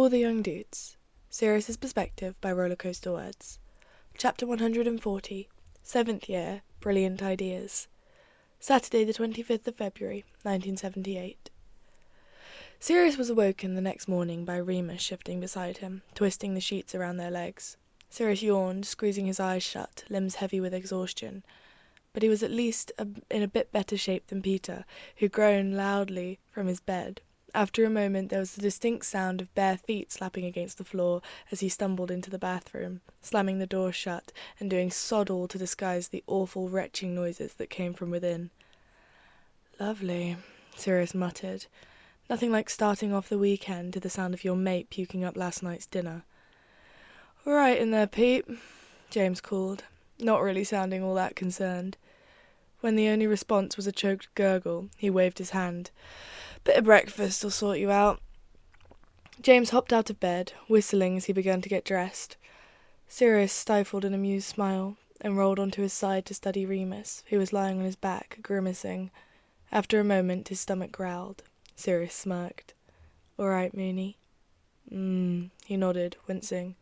All the Young Dudes. Sirius's Perspective by Rollercoaster Words. Chapter 140. 7th Year. Brilliant Ideas. Saturday the 25th of February, 1978. Sirius was awoken the next morning by Remus shifting beside him, twisting the sheets around their legs. Sirius yawned, squeezing his eyes shut, limbs heavy with exhaustion. But he was at least in a bit better shape than Peter, who groaned loudly from his bed. After a moment there was a distinct sound of bare feet slapping against the floor as he stumbled into the bathroom, slamming the door shut and doing sod all to disguise the awful retching noises that came from within. "Lovely," Sirius muttered. "Nothing like starting off the weekend to the sound of your mate puking up last night's dinner." "Right in there, Pete," James called, not really sounding all that concerned. When the only response was a choked gurgle, he waved his hand. "Bit of breakfast'll sort you out." James hopped out of bed, whistling as he began to get dressed. Sirius stifled an amused smile and rolled onto his side to study Remus, who was lying on his back, grimacing. After a moment his stomach growled. Sirius smirked. "All right, Mooney." He nodded, wincing.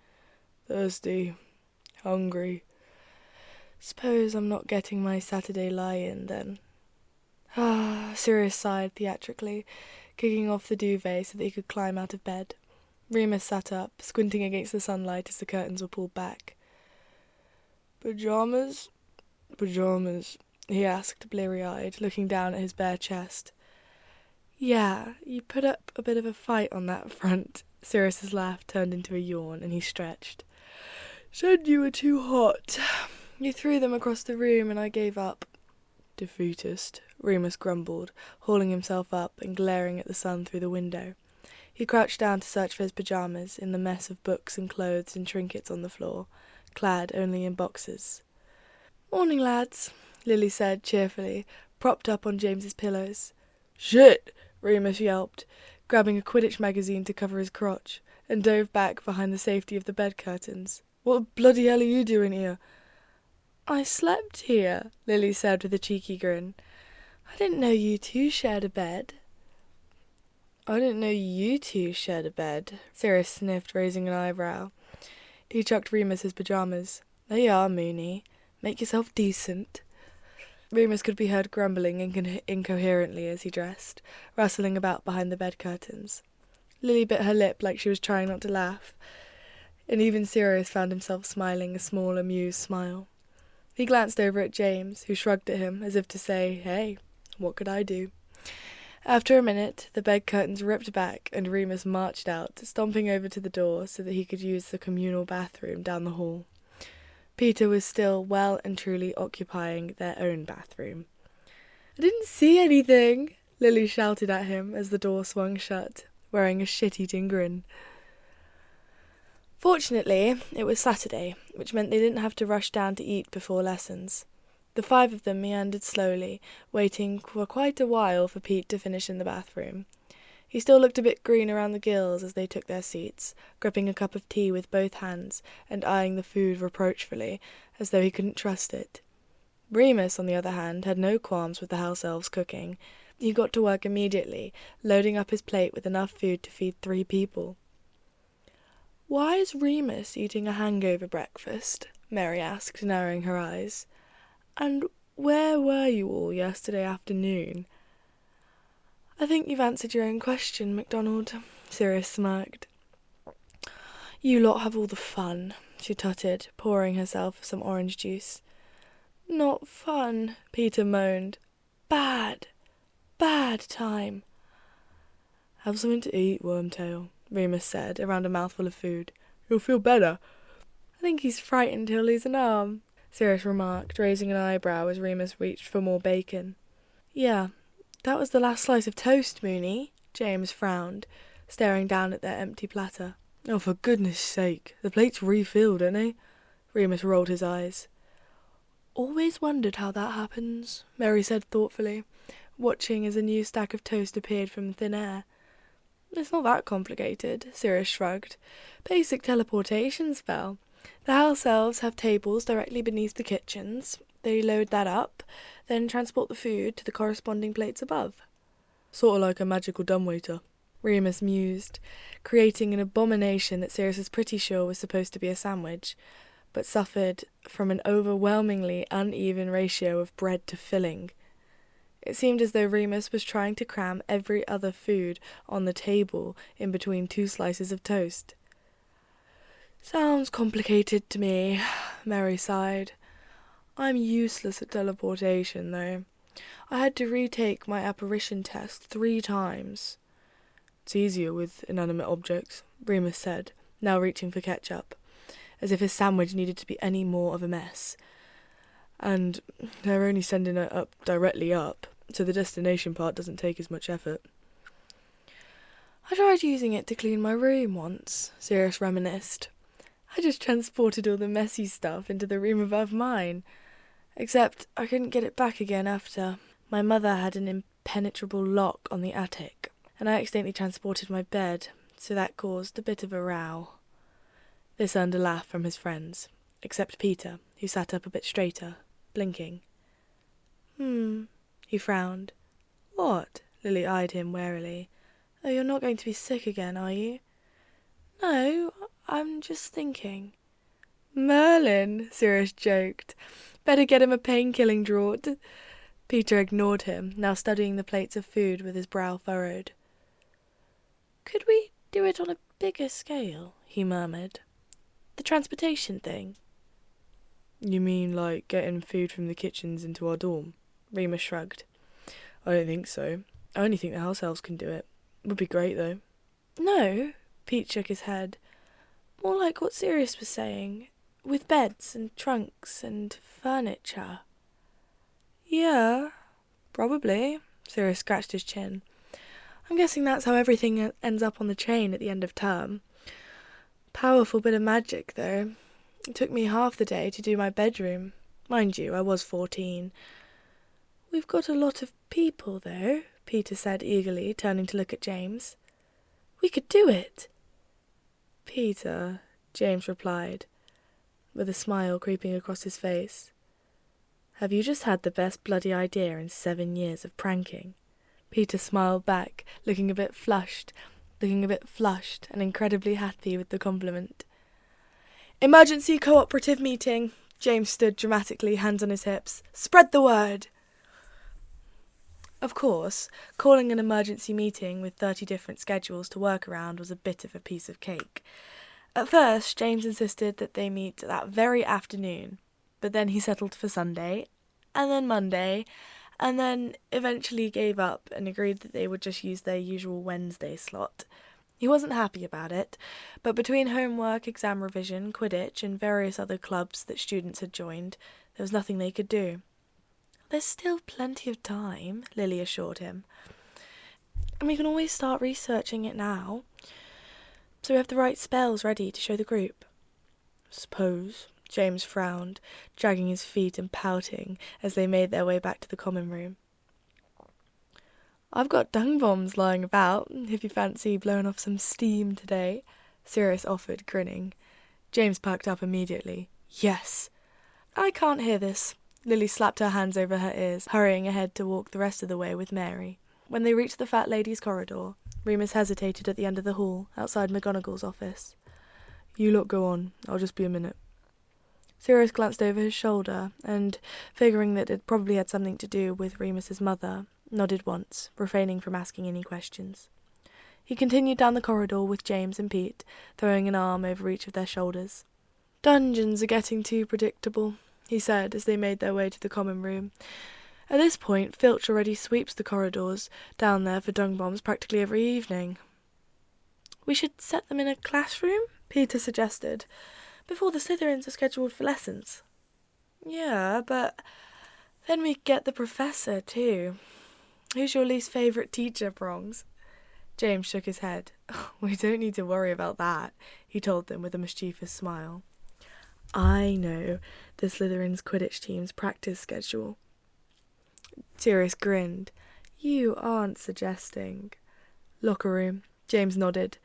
"Thirsty. Hungry. Suppose I'm not getting my Saturday lie-in, then." Sirius sighed theatrically, kicking off the duvet so that he could climb out of bed. Remus sat up, squinting against the sunlight as the curtains were pulled back. "Pyjamas?" he asked, bleary-eyed, looking down at his bare chest. "Yeah, you put up a bit of a fight on that front." Sirius's laugh turned into a yawn, and he stretched. "Said you were too hot. You threw them across the room, and I gave up." "Defeatist," Remus grumbled, hauling himself up and glaring at the sun through the window. He crouched down to search for his pyjamas in the mess of books and clothes and trinkets on the floor, clad only in boxers. "Morning, lads," Lily said cheerfully, propped up on James's pillows. "Shit!" Remus yelped, grabbing a Quidditch magazine to cover his crotch, and dove back behind the safety of the bed curtains. "What the bloody hell are you doing here?" "I slept here," Lily said with a cheeky grin. "I didn't know you two shared a bed." "I didn't know you two shared a bed," Sirius sniffed, raising an eyebrow. He chucked Remus his pyjamas. "There you are, Mooney. Make yourself decent." Remus could be heard grumbling incoherently as he dressed, rustling about behind the bed curtains. Lily bit her lip like she was trying not to laugh, and even Sirius found himself smiling a small, amused smile. He glanced over at James, who shrugged at him as if to say, "Hey, what could I do?" After a minute, the bed curtains ripped back and Remus marched out, stomping over to the door so that he could use the communal bathroom down the hall. Peter was still well and truly occupying their own bathroom. "I didn't see anything," Lily shouted at him as the door swung shut, wearing a shit-eating grin. Fortunately, it was Saturday, which meant they didn't have to rush down to eat before lessons. The 5 of them meandered slowly, waiting for quite a while for Pete to finish in the bathroom. He still looked a bit green around the gills as they took their seats, gripping a cup of tea with both hands and eyeing the food reproachfully, as though he couldn't trust it. Remus, on the other hand, had no qualms with the house elves cooking. He got to work immediately, loading up his plate with enough food to feed 3 people. "Why is Remus eating a hangover breakfast?" Mary asked, narrowing her eyes. "And where were you all yesterday afternoon?" "I think you've answered your own question, MacDonald," Sirius smirked. "You lot have all the fun," she tutted, pouring herself some orange juice. "Not fun," Peter moaned. "Bad time." "Have something to eat, Wormtail," Remus said, around a mouthful of food. "You'll feel better." "I think he's frightened he'll lose an arm," Sirius remarked, raising an eyebrow as Remus reached for more bacon. "Yeah, that was the last slice of toast, Mooney," James frowned, staring down at their empty platter. "Oh, for goodness sake, the plate's refilled, ain't it?" Remus rolled his eyes. "Always wondered how that happens," Mary said thoughtfully, watching as a new stack of toast appeared from thin air. "It's not that complicated," Sirius shrugged. "Basic teleportation spell. The house elves have tables directly beneath the kitchens. They load that up, then transport the food to the corresponding plates above." "Sort of like a magical dumbwaiter," Remus mused, creating an abomination that Sirius was pretty sure was supposed to be a sandwich, but suffered from an overwhelmingly uneven ratio of bread to filling. It seemed as though Remus was trying to cram every other food on the table in between 2 slices of toast. "Sounds complicated to me," Mary sighed. "I'm useless at teleportation, though. I had to retake my apparition test 3 times. "It's easier with inanimate objects," Remus said, now reaching for ketchup, as if his sandwich needed to be any more of a mess. "And they're only sending it up directly up, so the destination part doesn't take as much effort." "I tried using it to clean my room once," Sirius reminisced. "I just transported all the messy stuff into the room above mine, except I couldn't get it back again after. My mother had an impenetrable lock on the attic, and I accidentally transported my bed, so that caused a bit of a row." This earned a laugh from his friends, except Peter, who sat up a bit straighter, blinking. He frowned. "What?" Lily eyed him warily. "Oh, you're not going to be sick again, are you?" "No, I'm just thinking." "Merlin," Sirius joked. "Better get him a pain-killing draught." Peter ignored him, now studying the plates of food with his brow furrowed. "Could we do it on a bigger scale?" he murmured. "The transportation thing." "You mean like getting food from the kitchens into our dorm?" Remus shrugged. "I don't think so. I only think the house elves can do it. Would be great, though." "No," Pete shook his head. "More like what Sirius was saying, with beds and trunks and furniture." "Yeah, probably," Sirius scratched his chin. "I'm guessing that's how everything ends up on the train at the end of term. Powerful bit of magic, though. It took me half the day to do my bedroom. Mind you, I was 14. "We've got a lot of people, though," Peter said eagerly, turning to look at James. "We could do it." "Peter," James replied, with a smile creeping across his face. "Have you just had the best bloody idea in 7 years of pranking?" Peter smiled back, looking a bit flushed and incredibly happy with the compliment. "Emergency cooperative meeting." James stood dramatically, hands on his hips. "Spread the word." Of course, calling an emergency meeting with 30 different schedules to work around was a bit of a piece of cake. At first, James insisted that they meet that very afternoon, but then he settled for Sunday, and then Monday, and then eventually gave up and agreed that they would just use their usual Wednesday slot. He wasn't happy about it, but between homework, exam revision, Quidditch, and various other clubs that students had joined, there was nothing they could do. "There's still plenty of time," Lily assured him. "And we can always start researching it now, so we have the right spells ready to show the group." "Suppose," James frowned, dragging his feet and pouting as they made their way back to the common room. "I've got dung bombs lying about, if you fancy blowing off some steam today," Sirius offered, grinning. James perked up immediately. "Yes!" "I can't hear this." Lily slapped her hands over her ears, hurrying ahead to walk the rest of the way with Mary. When they reached the fat lady's corridor, Remus hesitated at the end of the hall, outside McGonagall's office. "You lot go on. I'll just be a minute." Sirius glanced over his shoulder, and, figuring that it probably had something to do with Remus's mother, nodded once, refraining from asking any questions. He continued down the corridor with James and Pete, throwing an arm over each of their shoulders. "Dungeons are getting too predictable," he said as they made their way to the common room. "At this point, Filch already sweeps the corridors down there for dung bombs practically every evening." "We should set them in a classroom," Peter suggested, "before the Slytherins are scheduled for lessons." "Yeah, but then we get the professor, too. Who's your least favourite teacher, Prongs?" James shook his head. "We don't need to worry about that," he told them with a mischievous smile. "I know the Slytherins' Quidditch team's practice schedule." Sirius grinned. "You aren't suggesting." "Locker room," James nodded.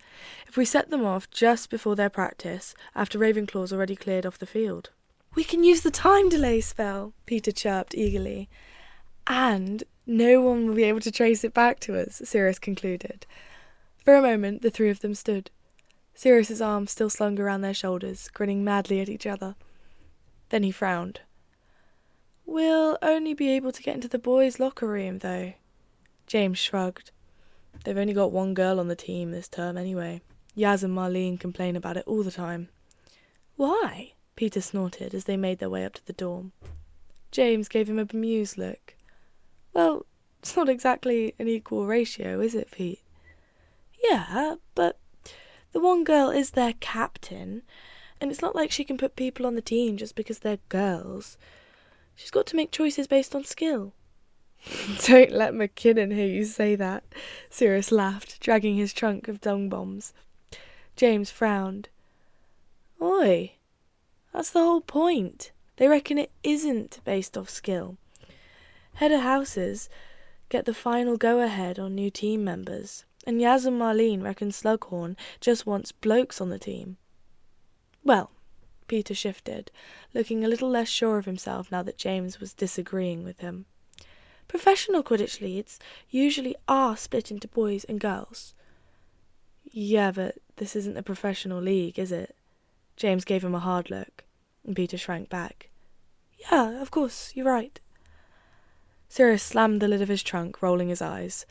"If we set them off just before their practice, after Ravenclaw's already cleared off the field." "We can use the time delay spell," Peter chirped eagerly. "And no one will be able to trace it back to us," Sirius concluded. For a moment, the three of them stood, Sirius's arms still slung around their shoulders, grinning madly at each other. Then he frowned. "We'll only be able to get into the boys' locker room, though." James shrugged. "They've only got one girl on the team this term anyway. Yaz and Marlene complain about it all the time." "Why?" Peter snorted as they made their way up to the dorm. James gave him a bemused look. "Well, it's not exactly an equal ratio, is it, Pete?" "Yeah, but the one girl is their captain, and it's not like she can put people on the team just because they're girls. She's got to make choices based on skill." "Don't let McKinnon hear you say that," Sirius laughed, dragging his trunk of dung bombs. James frowned. "Oi, that's the whole point. They reckon it isn't based off skill. Head of houses get the final go-ahead on new team members, and Yaz and Marlene reckon Slughorn just wants blokes on the team." "Well," Peter shifted, looking a little less sure of himself now that James was disagreeing with him. "Professional Quidditch leagues usually are split into boys and girls." "Yeah, but this isn't a professional league, is it?" James gave him a hard look, and Peter shrank back. "Yeah, of course, you're right." Sirius slammed the lid of his trunk, rolling his eyes.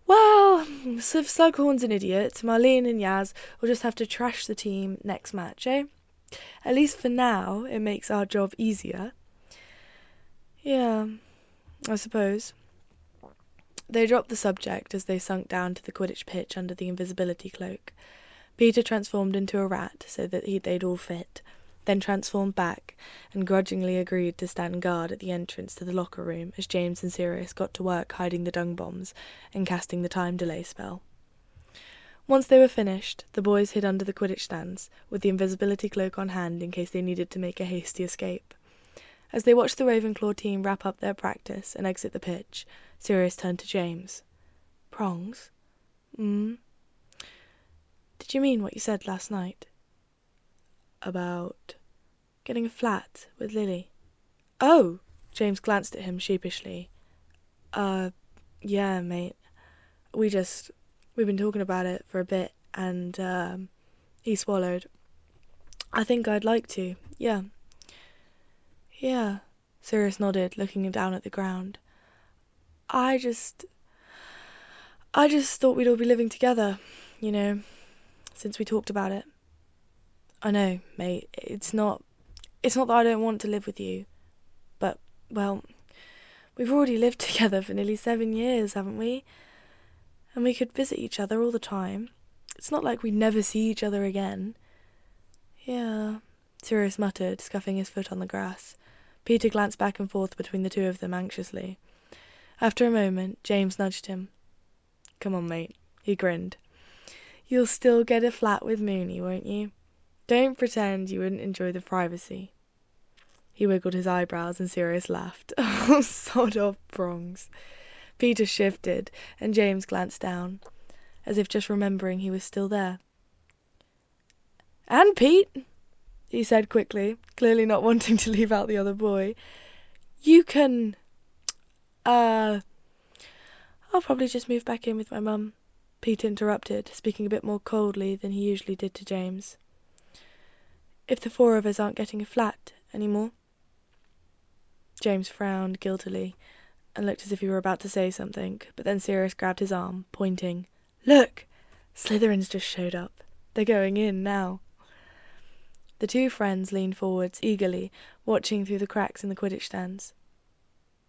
"Well, so if Slughorn's an idiot, Marlene and Yaz will just have to trash the team next match, eh? At least for now, it makes our job easier." "Yeah, I suppose." They dropped the subject as they sunk down to the Quidditch pitch under the invisibility cloak. Peter transformed into a rat so that they'd all fit, then transformed back, and grudgingly agreed to stand guard at the entrance to the locker room as James and Sirius got to work hiding the dung bombs and casting the time delay spell. Once they were finished, the boys hid under the Quidditch stands, with the invisibility cloak on hand in case they needed to make a hasty escape. As they watched the Ravenclaw team wrap up their practice and exit the pitch, Sirius turned to James. "Prongs? Did you mean what you said last night?" "About getting a flat with Lily?" "Oh!" James glanced at him sheepishly. Yeah, mate. We've been talking about it for a bit, and, he swallowed. "I think I'd like to, yeah." "Yeah," Sirius nodded, looking down at the ground. I just thought we'd all be living together, since we talked about it." "I know, mate, it's not that I don't want to live with you, but, well, we've already lived together for nearly 7 years, haven't we? And we could visit each other all the time. It's not like we'd never see each other again." "Yeah," Sirius muttered, scuffing his foot on the grass. Peter glanced back and forth between the two of them anxiously. After a moment, James nudged him. "Come on, mate," he grinned. "You'll still get a flat with Moony, won't you? Don't pretend you wouldn't enjoy the privacy." He wiggled his eyebrows and Sirius laughed. "Oh, sod off, Prongs." Peter shifted, and James glanced down, as if just remembering he was still there. "And Pete," he said quickly, clearly not wanting to leave out the other boy, "you can... I'll probably just move back in with my mum," Peter interrupted, speaking a bit more coldly than he usually did to James. "If the four of us aren't getting a flat any more." James frowned guiltily and looked as if he were about to say something, but then Sirius grabbed his arm, pointing. "Look! Slytherins just showed up. They're going in now." The two friends leaned forwards eagerly, watching through the cracks in the Quidditch stands.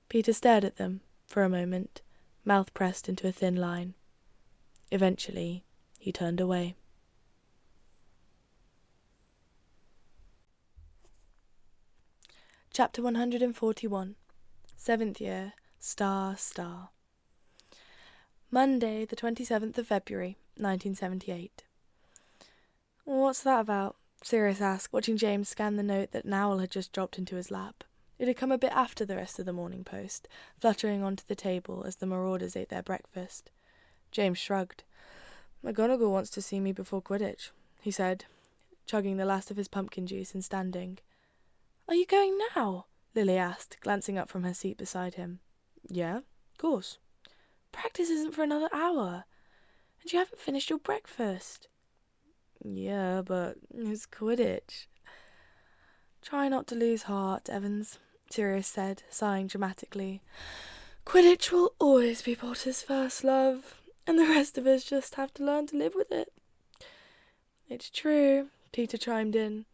Peter stared at them for a moment, mouth pressed into a thin line. Eventually, he turned away. Chapter 141. 7th Year, Star. Monday, the 27th of February, 1978. "What's that about?" Sirius asked, watching James scan the note that an owl had just dropped into his lap. It had come a bit after the rest of the Morning Post, fluttering onto the table as the marauders ate their breakfast. James shrugged. "McGonagall wants to see me before Quidditch," he said, chugging the last of his pumpkin juice and standing. "Are you going now?" Lily asked, glancing up from her seat beside him. "Yeah, of course." "Practice isn't for another hour. And you haven't finished your breakfast. Yeah, but it's Quidditch. Try not to lose heart, Evans, Sirius said, sighing dramatically. Quidditch will always be Potter's first love, and the rest of us just have to learn to live with it. It's true, Peter chimed in.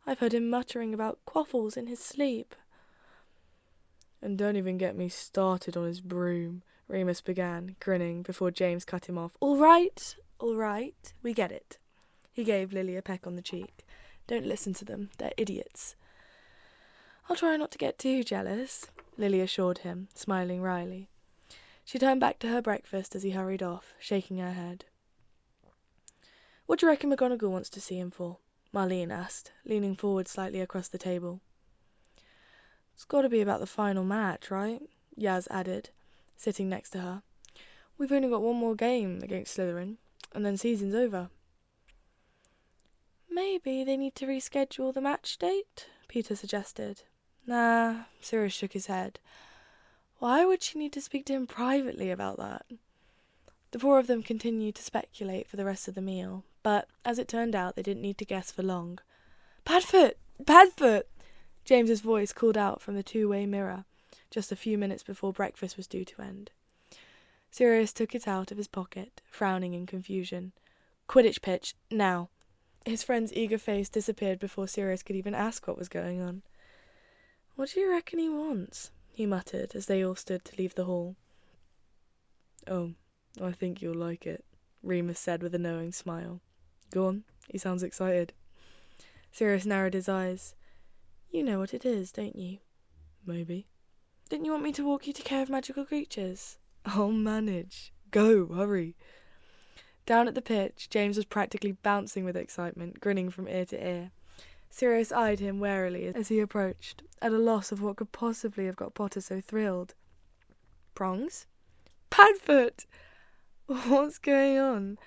I've heard him muttering about quaffles in his sleep. And don't even get me started on his broom, Remus began, grinning, before James cut him off. All right, we get it. He gave Lily a peck on the cheek. Don't listen to them, they're idiots. I'll try not to get too jealous, Lily assured him, smiling wryly. She turned back to her breakfast as he hurried off, shaking her head. What do you reckon McGonagall wants to see him for? Marlene asked, leaning forward slightly across the table. It's got to be about the final match, right? Yaz added, sitting next to her. We've only got one more game against Slytherin, and then season's over. Maybe they need to reschedule the match date, Peter suggested. Nah, Sirius shook his head. Why would she need to speak to him privately about that? The four of them continued to speculate for the rest of the meal, but, as it turned out, they didn't need to guess for long. Padfoot! Padfoot! James's voice called out from the two-way mirror, just a few minutes before breakfast was due to end. Sirius took it out of his pocket, frowning in confusion. Quidditch pitch, now. His friend's eager face disappeared before Sirius could even ask what was going on. What do you reckon he wants? He muttered as they all stood to leave the hall. Oh, I think you'll like it, Remus said with a knowing smile. Go on, he sounds excited. Sirius narrowed his eyes. You know what it is, don't you? Maybe. Didn't you want me to walk you to Care of Magical Creatures? I'll manage. Go, hurry. Down at the pitch, James was practically bouncing with excitement, grinning from ear to ear. Sirius eyed him warily as he approached, at a loss of what could possibly have got Potter so thrilled. Prongs? Padfoot! What's going on?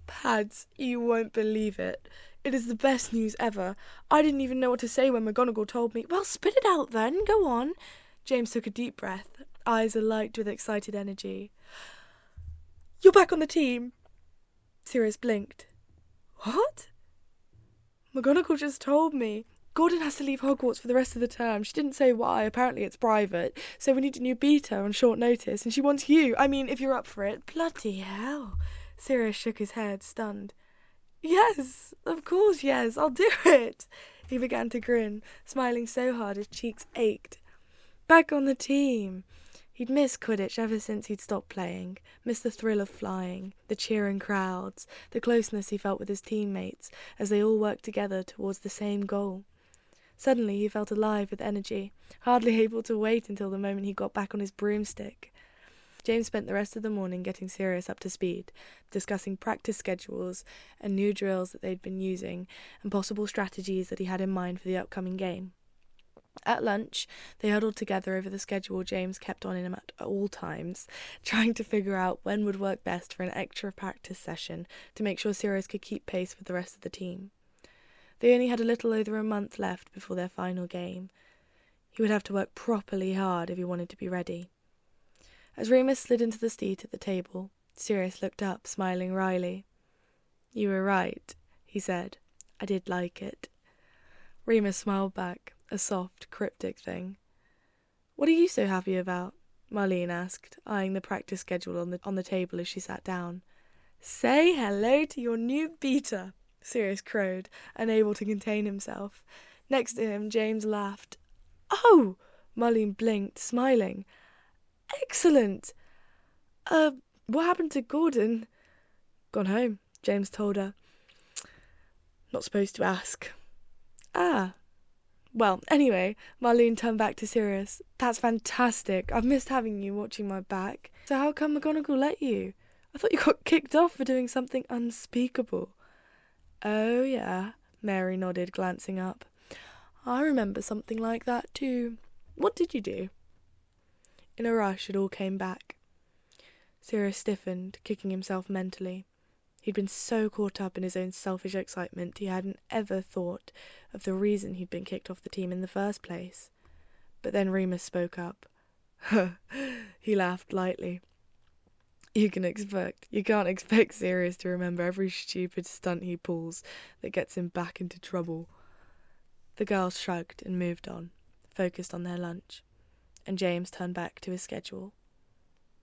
Pads, you won't believe it. It is the best news ever. I didn't even know what to say when McGonagall told me. Well, spit it out then, go on. James took a deep breath, eyes alight with excited energy. You're back on the team. Sirius blinked. What? McGonagall just told me. Gordon has to leave Hogwarts for the rest of the term. She didn't say why. Apparently it's private. So we need a new beta on short notice. And she wants you. I mean, if you're up for it. Bloody hell. Sirius shook his head, stunned. Yes, of course, yes. I'll do it. He began to grin, smiling so hard his cheeks ached. Back on the team. He'd missed Quidditch ever since he'd stopped playing, missed the thrill of flying, the cheering crowds, the closeness he felt with his teammates as they all worked together towards the same goal. Suddenly he felt alive with energy, hardly able to wait until the moment he got back on his broomstick. James spent the rest of the morning getting Sirius up to speed, discussing practice schedules and new drills that they'd been using, and possible strategies that he had in mind for the upcoming game. At lunch, they huddled together over the schedule James kept on him at all times, trying to figure out when would work best for an extra practice session to make sure Sirius could keep pace with the rest of the team. They only had a little over a month left before their final game. He would have to work properly hard if he wanted to be ready. As Remus slid into the seat at the table, Sirius looked up, smiling wryly. You were right, he said. I did like it. Remus smiled back, a soft, cryptic thing. What are you so happy about? Marlene asked, eyeing the practice schedule on the table as she sat down. Say hello to your new beta, Sirius crowed, unable to contain himself. Next to him, James laughed. Oh! Marlene blinked, smiling. Excellent! What happened to Gordon? Gone home, James told her. Not supposed to ask. Ah. Well, anyway, Marlene turned back to Sirius. That's fantastic. I've missed having you watching my back. So how come McGonagall let you? I thought you got kicked off for doing something unspeakable. Oh, yeah, Mary nodded, glancing up. I remember something like that too. What did you do? In a rush, it all came back. Sirius stiffened, kicking himself mentally. He'd been so caught up in his own selfish excitement he hadn't ever thought of the reason he'd been kicked off the team in the first place. But then Remus spoke up. He laughed lightly. You can't expect Sirius to remember every stupid stunt he pulls that gets him back into trouble. The girls shrugged and moved on, focused on their lunch, and James turned back to his schedule.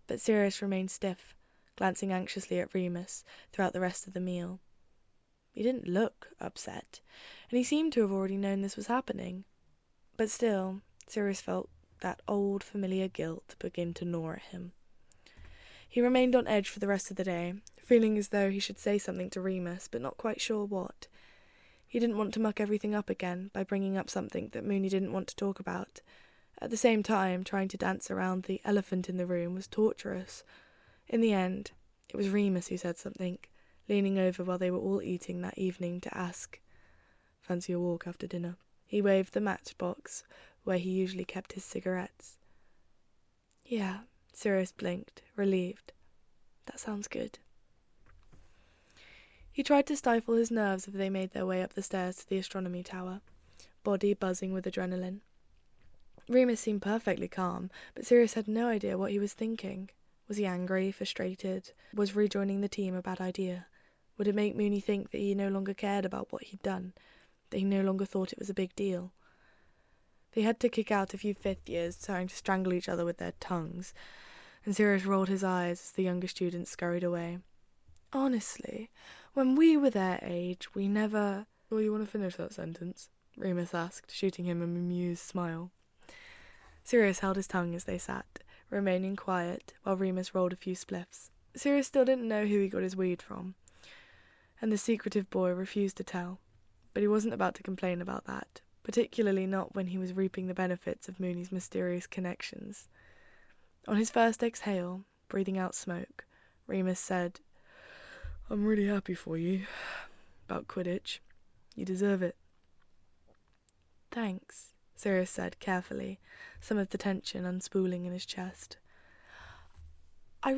But Sirius remained stiff, glancing anxiously at Remus throughout the rest of the meal. He didn't look upset, and he seemed to have already known this was happening. But still, Sirius felt that old familiar guilt begin to gnaw at him. He remained on edge for the rest of the day, feeling as though he should say something to Remus, but not quite sure what. He didn't want to muck everything up again by bringing up something that Moony didn't want to talk about. At the same time, trying to dance around the elephant in the room was torturous. In the end, it was Remus who said something, leaning over while they were all eating that evening to ask, "Fancy a walk after dinner?" He waved the matchbox where he usually kept his cigarettes. "Yeah," Sirius blinked, relieved. "That sounds good." He tried to stifle his nerves as they made their way up the stairs to the astronomy tower, body buzzing with adrenaline. Remus seemed perfectly calm, but Sirius had no idea what he was thinking. Was he angry, frustrated? Was rejoining the team a bad idea? Would it make Moony think that he no longer cared about what he'd done, that he no longer thought it was a big deal? They had to kick out a few fifth years trying to strangle each other with their tongues, and Sirius rolled his eyes as the younger students scurried away. "Honestly, when we were their age, we never—" "Well, you want to finish that sentence?" Remus asked, shooting him an amused smile. Sirius held his tongue as they sat, remaining quiet, while Remus rolled a few spliffs. Sirius still didn't know who he got his weed from, and the secretive boy refused to tell, but he wasn't about to complain about that, particularly not when he was reaping the benefits of Moony's mysterious connections. On his first exhale, breathing out smoke, Remus said, "I'm really happy for you. About Quidditch. You deserve it." "Thanks," Sirius said carefully, some of the tension unspooling in his chest. I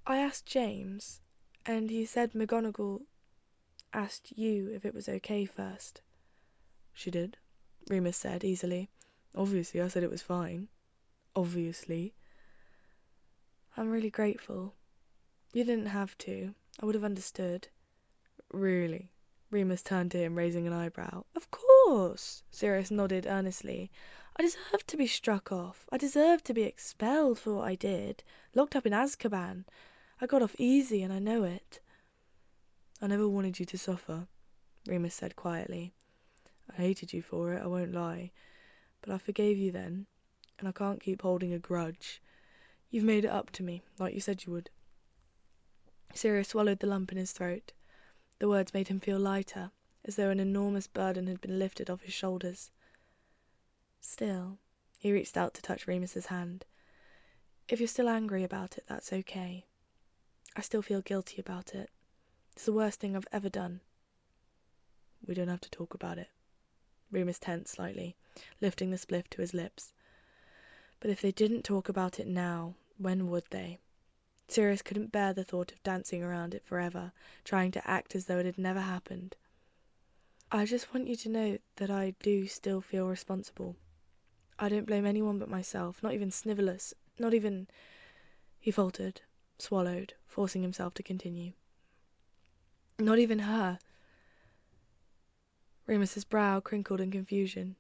asked James, and he said McGonagall asked you if it was okay first." "She did," Remus said easily. "Obviously I said it was fine. Obviously." "I'm really grateful. You didn't have to. I would have understood." "Really?" Remus turned to him, raising an eyebrow. "Of course," Sirius nodded earnestly. "I deserve to be struck off. I deserve to be expelled for what I did. Locked up in Azkaban. I got off easy, and I know it." "I never wanted you to suffer," Remus said quietly. "I hated you for it, I won't lie. But I forgave you then, and I can't keep holding a grudge. You've made it up to me, like you said you would." Sirius swallowed the lump in his throat. The words made him feel lighter, as though an enormous burden had been lifted off his shoulders. Still, he reached out to touch Remus's hand. "If you're still angry about it, that's okay. I still feel guilty about it. It's the worst thing I've ever done." "We don't have to talk about it." Remus tensed slightly, lifting the spliff to his lips. But if they didn't talk about it now, when would they? Sirius couldn't bear the thought of dancing around it forever, trying to act as though it had never happened. "I just want you to know that I do still feel responsible. I don't blame anyone but myself, not even Snivelus, not even—" He faltered, swallowed, forcing himself to continue. "Not even her." Remus's brow crinkled in confusion.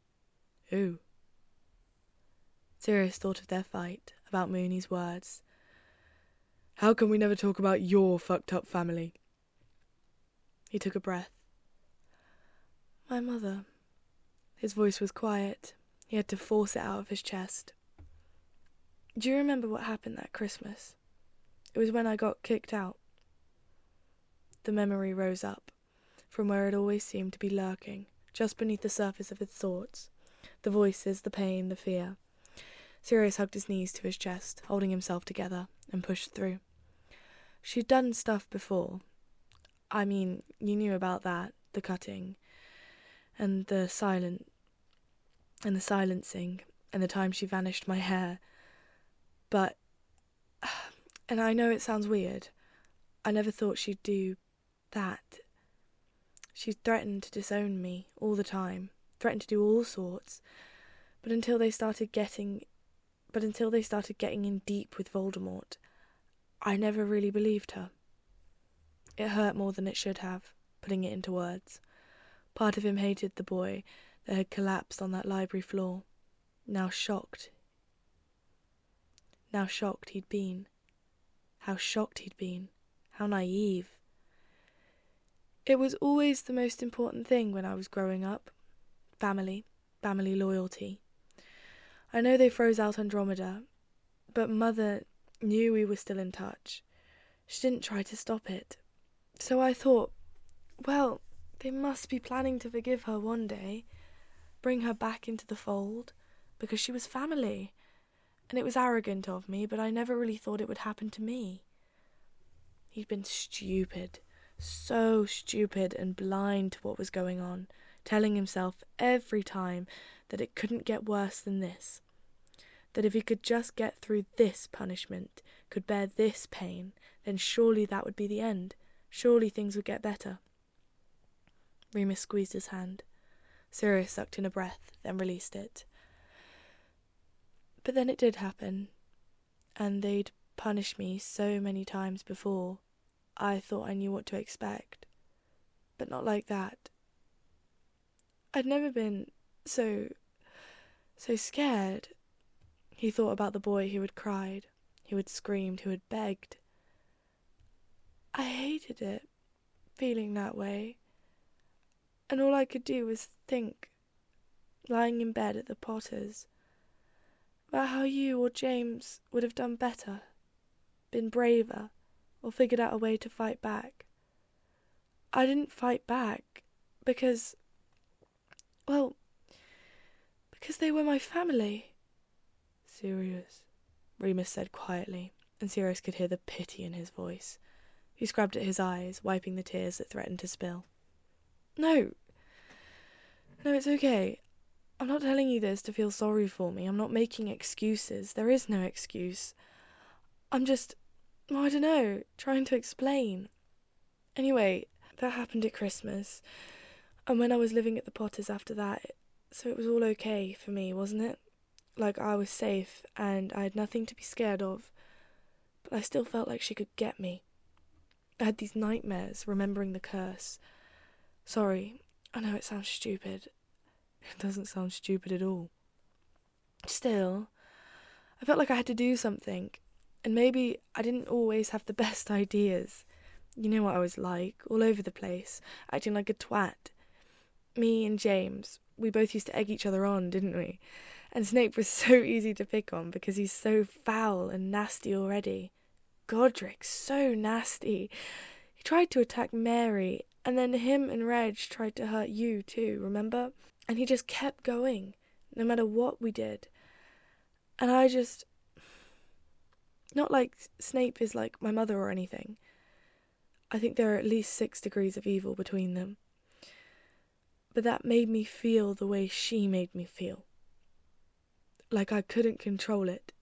"Who?" Sirius thought of their fight, about Moony's words. "How can we never talk about your fucked up family?" He took a breath. "My mother." His voice was quiet. He had to force it out of his chest. "Do you remember what happened that Christmas? It was when I got kicked out." The memory rose up, from where it always seemed to be lurking, just beneath the surface of his thoughts. The voices, the pain, the fear. Sirius hugged his knees to his chest, holding himself together, and pushed through. "She'd done stuff before. I mean, you knew about that, the cutting, and the silencing, and the time she vanished my hair. But, and I know it sounds weird, I never thought she'd do that. She threatened to disown me all the time, threatened to do all sorts, but until they started getting But until they started getting in deep with Voldemort, I never really believed her. It hurt more than it should have, putting it into words. Part of him hated the boy that had collapsed on that library floor. Now shocked he'd been. How shocked he'd been. How naive. It was always the most important thing when I was growing up. Family loyalty. I know they froze out Andromeda, but Mother knew we were still in touch. She didn't try to stop it. So I thought, well, they must be planning to forgive her one day, bring her back into the fold, because she was family. And it was arrogant of me, but I never really thought it would happen to me. He'd been stupid, so stupid and blind to what was going on, telling himself every time that it couldn't get worse than this. That if he could just get through this punishment, could bear this pain, then surely that would be the end. Surely things would get better. Remus squeezed his hand. Sirius sucked in a breath, then released it. But then it did happen, and they'd punished me so many times before, I thought I knew what to expect. But not like that. I'd never been so scared. He thought about the boy who had cried, who had screamed, who had begged. I hated it, feeling that way. And all I could do was think, lying in bed at the Potters, about how you or James would have done better, been braver, or figured out a way to fight back. I didn't fight back because they were my family. Sirius, Remus said quietly, and Sirius could hear the pity in his voice. He scrubbed at his eyes, wiping the tears that threatened to spill. No, it's okay. I'm not telling you this to feel sorry for me. I'm not making excuses. There is no excuse. I'm just, I don't know, trying to explain. Anyway, that happened at Christmas. And when I was living at the Potters after that, so it was all okay for me, wasn't it? Like I was safe and I had nothing to be scared of. But I still felt like she could get me. I had these nightmares, remembering the curse. Sorry, I know it sounds stupid. It doesn't sound stupid at all. Still, I felt like I had to do something, and maybe I didn't always have the best ideas. You know what I was like, all over the place, acting like a twat. Me and James, we both used to egg each other on, didn't we? And Snape was so easy to pick on because he's so foul and nasty already. Godric, so nasty. He tried to attack Mary, and then him and Reg tried to hurt you too, remember? And he just kept going, no matter what we did. And I just... Not like Snape is like my mother or anything. I think there are at least 6 degrees of evil between them. But that made me feel the way she made me feel. Like I couldn't control it.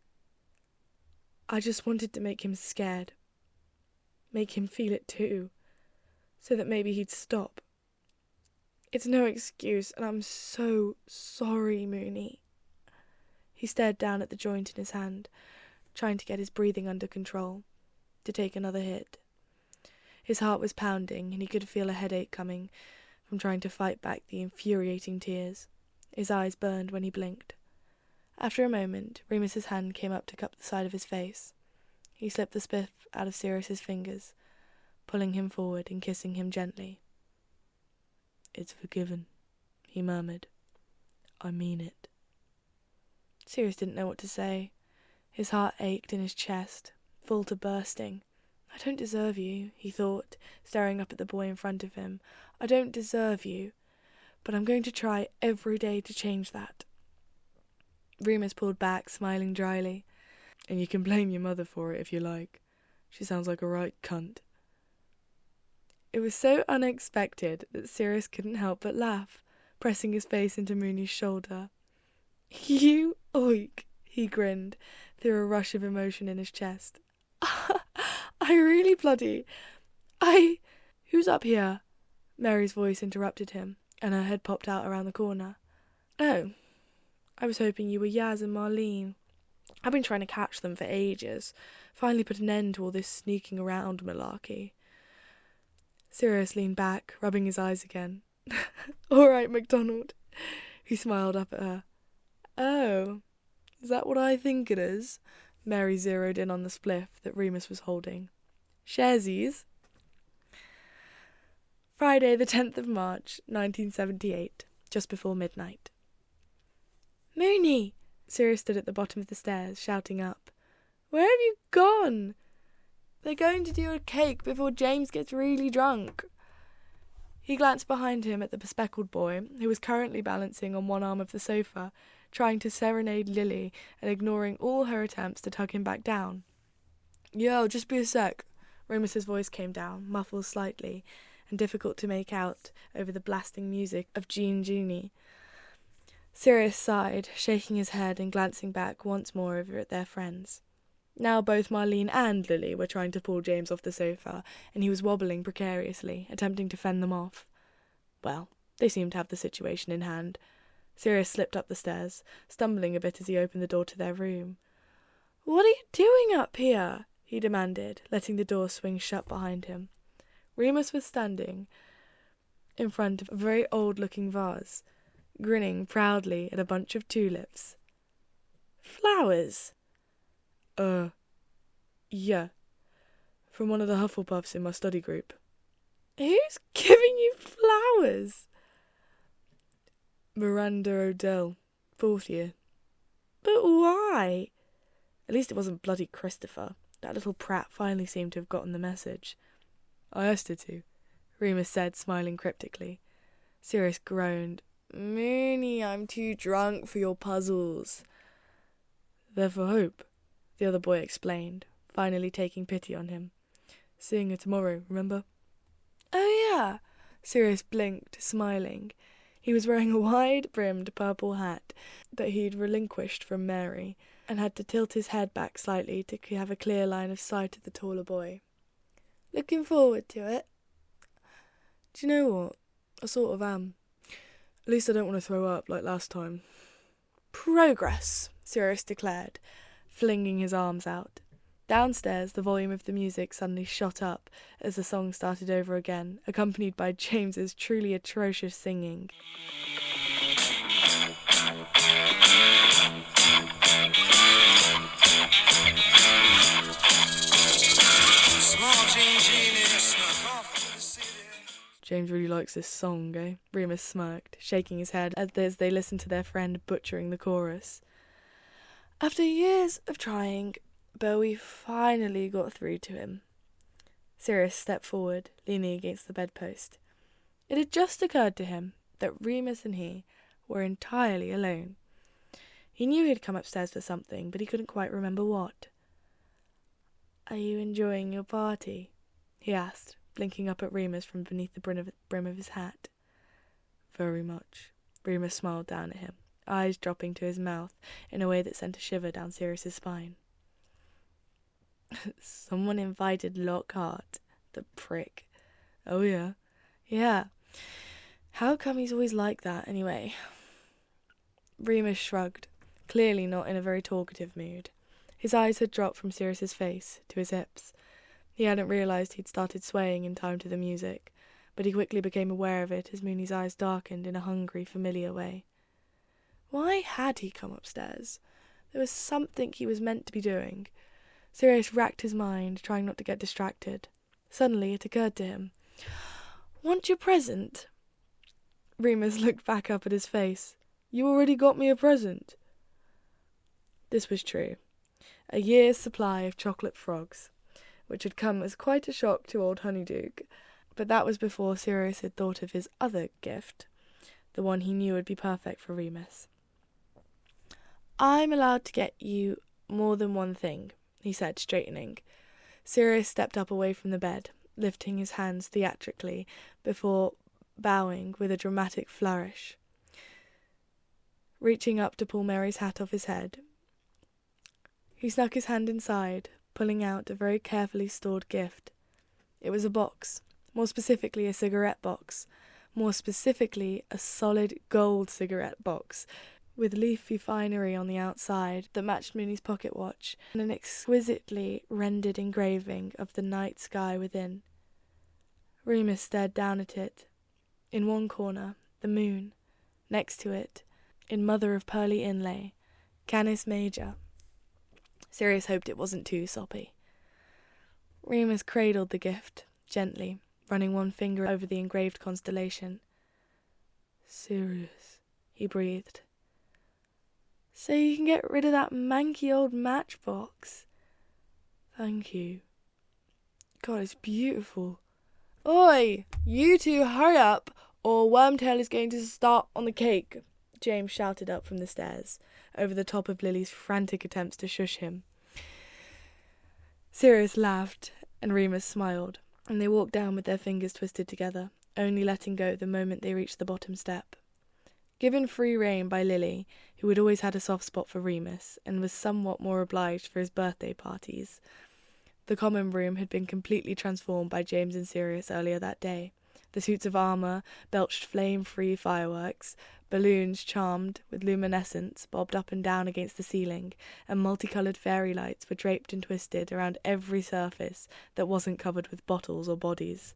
I just wanted to make him scared. Make him feel it too. So that maybe he'd stop. It's no excuse, and I'm so sorry, Moony. He stared down at the joint in his hand, trying to get his breathing under control, to take another hit. His heart was pounding, and he could feel a headache coming from trying to fight back the infuriating tears. His eyes burned when he blinked. After a moment, Remus's hand came up to cup the side of his face. He slipped the spiff out of Sirius's fingers, pulling him forward and kissing him gently. "It's forgiven," he murmured. "I mean it." Sirius didn't know what to say. His heart ached in his chest, full to bursting. "I don't deserve you," he thought, staring up at the boy in front of him. "I don't deserve you, but I'm going to try every day to change that." Remus pulled back, smiling dryly. "And you can blame your mother for it if you like. She sounds like a right cunt." It was so unexpected that Sirius couldn't help but laugh, pressing his face into Moony's shoulder. "You oik," he grinned, through a rush of emotion in his chest. I really bloody... Who's up here?" Mary's voice interrupted him, and her head popped out around the corner. "Oh, I was hoping you were Yaz and Marlene." I've been trying to catch them for ages. Finally put an end to all this sneaking around malarkey. Sirius leaned back, rubbing his eyes again. All right, MacDonald. He smiled up at her. Oh, is that what I think it is? Mary zeroed in on the spliff that Remus was holding. Sharesies. Friday, the 10th of March, 1978, just before midnight. Mooney! Sirius stood at the bottom of the stairs, shouting up. Where have you gone? They're going to do a cake before James gets really drunk. He glanced behind him at the bespectacled boy, who was currently balancing on one arm of the sofa, trying to serenade Lily and ignoring all her attempts to tug him back down. Yo, just be a sec. Remus's voice came down, muffled slightly, and difficult to make out over the blasting music of Jean Genie. Sirius sighed, shaking his head and glancing back once more over at their friends. Now both Marlene and Lily were trying to pull James off the sofa, and he was wobbling precariously, attempting to fend them off. Well, they seemed to have the situation in hand. Sirius slipped up the stairs, stumbling a bit as he opened the door to their room. What are you doing up here? He demanded, letting the door swing shut behind him. Remus was standing in front of a very old-looking vase, grinning proudly at a bunch of tulips. Flowers? Yeah. From one of the Hufflepuffs in my study group. Who's giving you flowers? Miranda Odell, 4th year. But why? At least it wasn't bloody Christopher. That little prat finally seemed to have gotten the message. I asked her to, Remus said, smiling cryptically. Sirius groaned. Mooney, I'm too drunk for your puzzles. They're for Hope, the other boy explained, finally taking pity on him. Seeing her tomorrow, remember? Oh, yeah. Sirius blinked, smiling. He was wearing a wide-brimmed purple hat that he'd relinquished from Mary, and had to tilt his head back slightly to have a clear line of sight of the taller boy. Looking forward to it? Do you know what? I sort of am. At least I don't want to throw up like last time. Progress, Sirius declared, flinging his arms out. Downstairs, the volume of the music suddenly shot up as the song started over again, accompanied by James's truly atrocious singing. James really likes this song, eh? Remus smirked, shaking his head as they listened to their friend butchering the chorus. After years of trying, Bowie finally got through to him. Sirius stepped forward, leaning against the bedpost. It had just occurred to him that Remus and he were entirely alone. He knew he'd come upstairs for something, but he couldn't quite remember what. Are you enjoying your party? He asked, blinking up at Remus from beneath the brim of his hat. Very much. Remus smiled down at him, eyes dropping to his mouth in a way that sent a shiver down Sirius's spine. Someone invited Lockhart, the prick. Oh, yeah? Yeah. How come he's always like that, anyway? Remus shrugged, clearly not in a very talkative mood. His eyes had dropped from Sirius's face to his hips. He hadn't realised he'd started swaying in time to the music, but he quickly became aware of it as Mooney's eyes darkened in a hungry, familiar way. Why had he come upstairs? There was something he was meant to be doing. Sirius racked his mind, trying not to get distracted. Suddenly it occurred to him. Want your present? Remus looked back up at his face. You already got me a present. This was true. A year's supply of chocolate frogs, which had come as quite a shock to old Honeyduke, but that was before Sirius had thought of his other gift, the one he knew would be perfect for Remus. I'm allowed to get you more than one thing, he said, straightening. Sirius stepped up away from the bed, lifting his hands theatrically before bowing with a dramatic flourish. Reaching up to pull Mary's hat off his head, he snuck his hand inside, pulling out a very carefully stored gift. It was a box, more specifically a cigarette box, more specifically a solid gold cigarette box, with leafy finery on the outside that matched Mooney's pocket watch, and an exquisitely rendered engraving of the night sky within. Remus stared down at it. In one corner, the moon. Next to it, in mother of pearly inlay, Canis Major. Sirius hoped it wasn't too soppy. Remus cradled the gift, gently, running one finger over the engraved constellation. "Sirius," he breathed. "So you can get rid of that manky old matchbox." "Thank you." "God, it's beautiful." "Oi! You two hurry up, or Wormtail is going to start on the cake," James shouted up from the stairs, over the top of Lily's frantic attempts to shush him. Sirius laughed, and Remus smiled, and they walked down with their fingers twisted together, only letting go the moment they reached the bottom step. Given free rein by Lily, who had always had a soft spot for Remus, and was somewhat more obliged for his birthday parties, the common room had been completely transformed by James and Sirius earlier that day. The suits of armour belched flame-free fireworks, balloons charmed with luminescence bobbed up and down against the ceiling, and multicoloured fairy lights were draped and twisted around every surface that wasn't covered with bottles or bodies.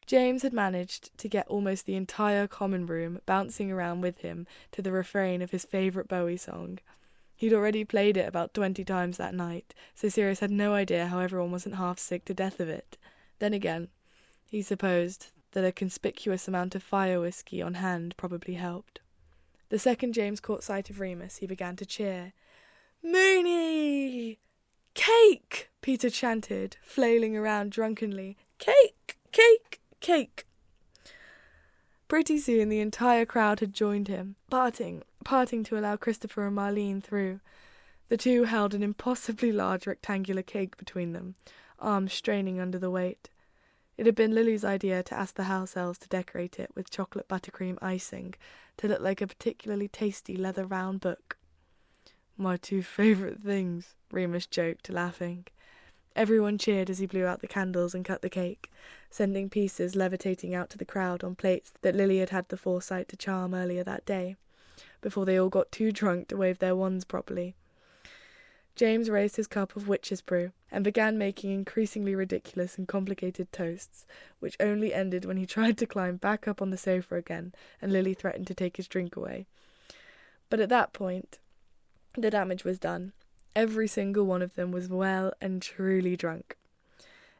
James had managed to get almost the entire common room bouncing around with him to the refrain of his favourite Bowie song. He'd already played it about 20 times that night, so Sirius had no idea how everyone wasn't half sick to death of it. Then again, he supposed that a conspicuous amount of fire whiskey on hand probably helped. The second James caught sight of Remus, he began to cheer. "Mooney! Cake!" Peter chanted, flailing around drunkenly. "Cake! Cake! Cake!" Pretty soon the entire crowd had joined him, parting to allow Christopher and Marlene through. The two held an impossibly large rectangular cake between them, arms straining under the weight. It had been Lily's idea to ask the house elves to decorate it with chocolate buttercream icing to look like a particularly tasty leather round book. "My two favourite things," Remus joked, laughing. Everyone cheered as he blew out the candles and cut the cake, sending pieces levitating out to the crowd on plates that Lily had had the foresight to charm earlier that day, before they all got too drunk to wave their wands properly. James raised his cup of witch's brew and began making increasingly ridiculous and complicated toasts, which only ended when he tried to climb back up on the sofa again and Lily threatened to take his drink away. But at that point, the damage was done. Every single one of them was well and truly drunk.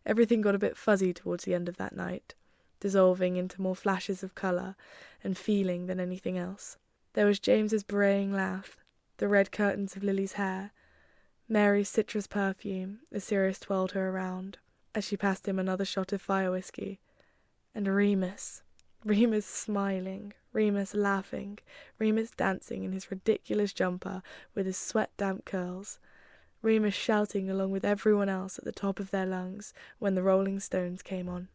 Everything got a bit fuzzy towards the end of that night, dissolving into more flashes of colour and feeling than anything else. There was James's braying laugh, the red curtains of Lily's hair, Mary's citrus perfume as Sirius twirled her around, as she passed him another shot of fire whiskey, and Remus smiling, Remus laughing, Remus dancing in his ridiculous jumper with his sweat-damp curls, Remus shouting along with everyone else at the top of their lungs when the Rolling Stones came on.